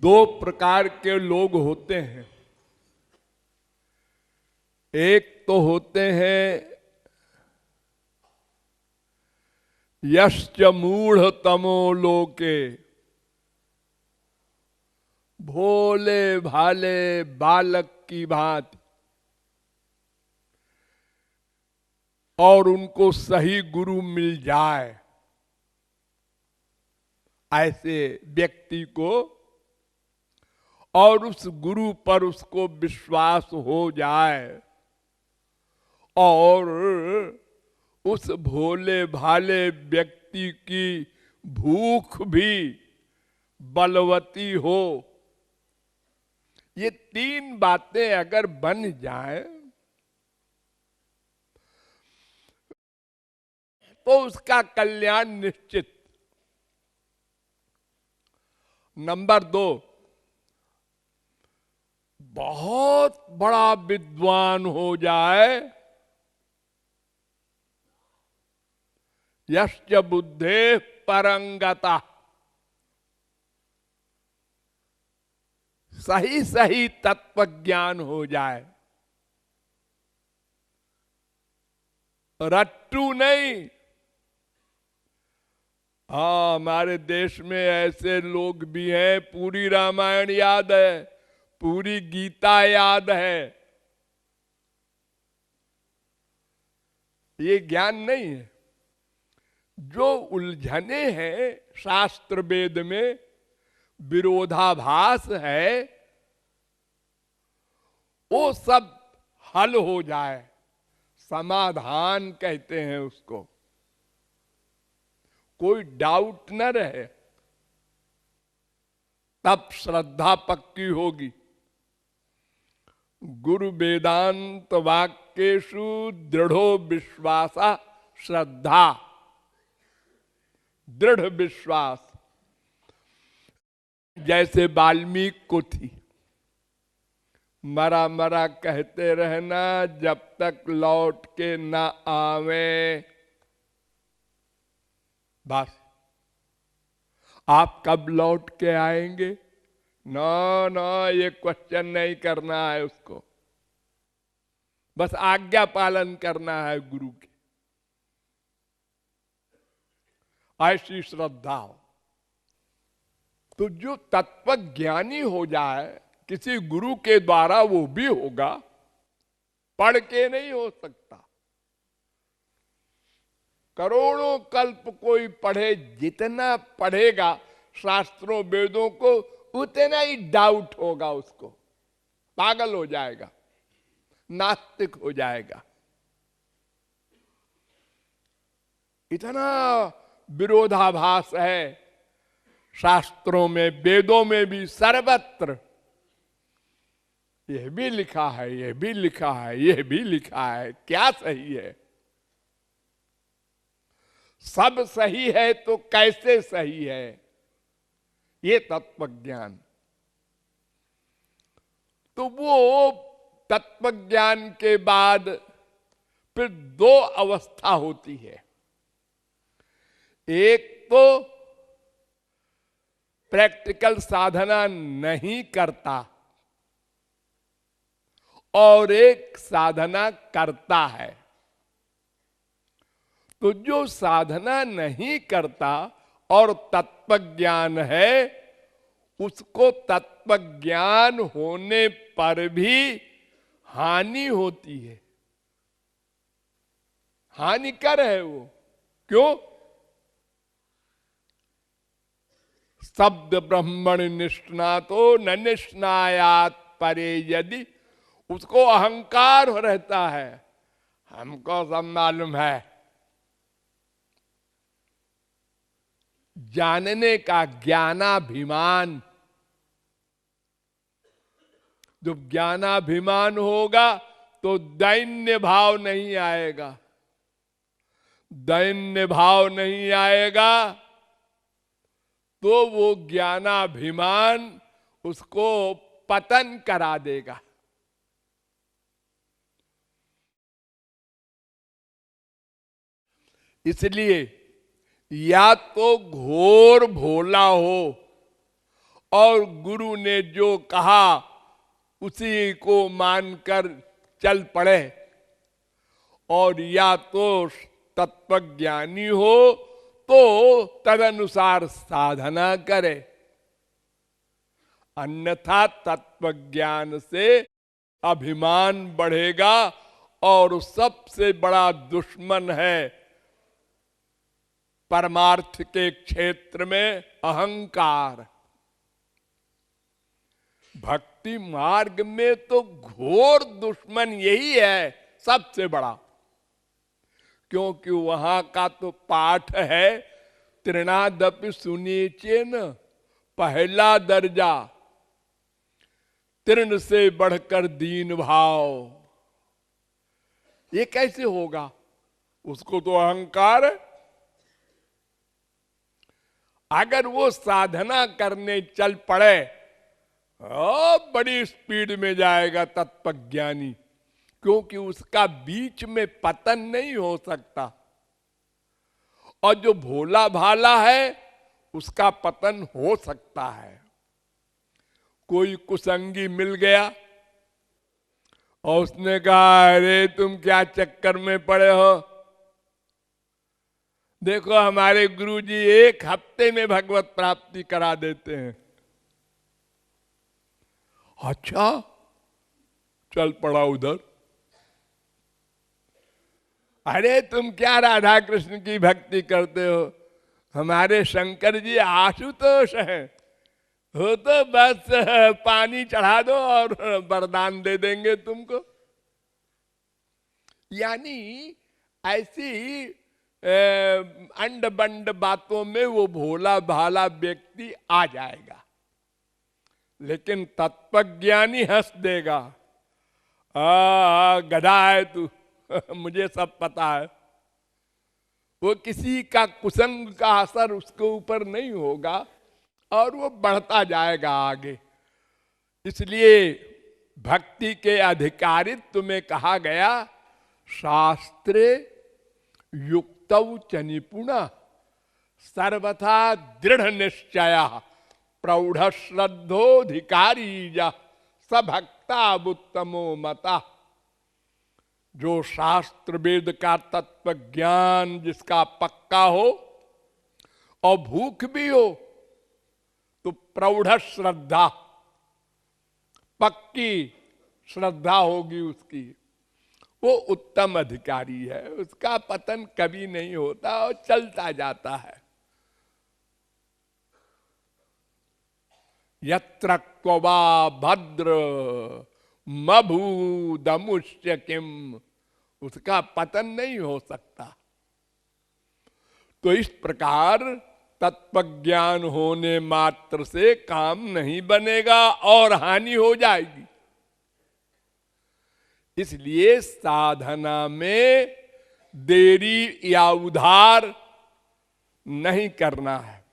दो प्रकार के लोग होते हैं। एक तो होते हैं यश्च मूढ़ तमो लोके, भोले भाले बालक की भांति, और उनको सही गुरु मिल जाए ऐसे व्यक्ति को, और उस गुरु पर उसको विश्वास हो जाए, और उस भोले भाले व्यक्ति की भूख भी बलवती हो, ये तीन बातें अगर बन जाए तो उसका कल्याण निश्चित। नंबर 2, बहुत बड़ा विद्वान हो जाए, यश्च बुद्धे परंगता, सही सही तत्व ज्ञान हो जाए, रट्टू नहीं। हाँ, हमारे देश में ऐसे लोग भी हैं, पूरी रामायण याद है, पूरी गीता याद है, ये ज्ञान नहीं है। जो उलझने हैं शास्त्र वेद में, विरोधाभास है, वो सब हल हो जाए, समाधान कहते हैं उसको, कोई डाउट न रहे, तब श्रद्धा पक्की होगी। गुरु वेदांत वाक्येषु दृढ़ो विश्वासा श्रद्धा, दृढ़ विश्वास जैसे वाल्मीकि को थी। मरा मरा कहते रहना जब तक लौट के ना आवे। बस, आप कब लौट के आएंगे? ना ना, ये क्वेश्चन नहीं करना है उसको, बस आज्ञा पालन करना है गुरु की, ऐसी श्रद्धा हो। तो जो तत्व ज्ञानी हो जाए किसी गुरु के द्वारा, वो भी होगा, पढ़ के नहीं हो सकता। करोड़ों कल्प कोई पढ़े, जितना पढ़ेगा शास्त्रों वेदों को, उतना ही डाउट होगा उसको, पागल हो जाएगा, नास्तिक हो जाएगा। इतना विरोधाभास है शास्त्रों में, वेदों में भी, सर्वत्र। यह भी लिखा है, यह भी लिखा है, यह भी लिखा है, क्या सही है? सब सही है तो कैसे सही है? ये तत्व ज्ञान। तो वो तत्व ज्ञान के बाद फिर दो अवस्था होती है। एक तो प्रैक्टिकल साधना नहीं करता, और एक साधना करता है। तो जो साधना नहीं करता और तत्व ज्ञान है, उसको तत्व ज्ञान होने पर भी हानि होती है, हानिकर है वो। क्यों? शब्द ब्रह्मण निष्णातो न निष्णायात परे यदि, उसको अहंकार रहता है, हमको सब मालूम है। जानने का ज्ञानाभिमान, जब ज्ञानाभिमान होगा तो दैन्य भाव नहीं आएगा, दैन्य भाव नहीं आएगा तो वो ज्ञानाभिमान उसको पतन करा देगा। इसलिए या तो घोर भोला हो और गुरु ने जो कहा उसी को मानकर चल पड़े, और या तो तत्वज्ञानी हो तो तदनुसार साधना करे, अन्यथा तत्वज्ञान से अभिमान बढ़ेगा और सबसे बड़ा दुश्मन है परमार्थ के क्षेत्र में अहंकार। भक्ति मार्ग में तो घोर दुश्मन यही है सबसे बड़ा, क्योंकि वहां का तो पाठ है तृणादपि सुनीचेन, पहला दर्जा तृण से बढ़कर दीन भाव। ये कैसे होगा? उसको तो अहंकार है। अगर वो साधना करने चल पड़े बड़ी स्पीड में जाएगा तत्वज्ञानी, क्योंकि उसका बीच में पतन नहीं हो सकता, और जो भोला भाला है उसका पतन हो सकता है। कोई कुसंगी मिल गया और उसने कहा, अरे तुम क्या चक्कर में पड़े हो, देखो हमारे गुरुजी 1 हफ्ते में भगवत प्राप्ति करा देते हैं। अच्छा, चल पड़ा उधर। अरे तुम क्या राधा कृष्ण की भक्ति करते हो, हमारे शंकर जी आशुतोष हैं, हो तो बस पानी चढ़ा दो और वरदान दे देंगे तुमको। यानी ऐसी अंड बंड बातों में वो भोला भाला व्यक्ति आ जाएगा, लेकिन तत्वज्ञानी हंस देगा, गधा है तू मुझे सब पता है। वो किसी का कुसंग का असर उसके ऊपर नहीं होगा और वो बढ़ता जाएगा आगे। इसलिए भक्ति के अधिकारित्व में कहा गया, शास्त्रे युक्तौ च निपुण सर्वथा दृढ़ निश्चय प्रौढ़ श्रद्धोधिकारी स भक्ता उत्तमो मता। जो शास्त्र वेद का तत्व ज्ञान जिसका पक्का हो और भूख भी हो, तो प्रौढ़ श्रद्धा, पक्की श्रद्धा होगी उसकी, वो उत्तम अधिकारी है, उसका पतन कभी नहीं होता और चलता जाता है। यत्र क्ववा भद्र मभूदमुष्य किम, उसका पतन नहीं हो सकता। तो इस प्रकार तत्वज्ञान होने मात्र से काम नहीं बनेगा और हानि हो जाएगी। इसलिए साधना में देरी या उधार नहीं करना है।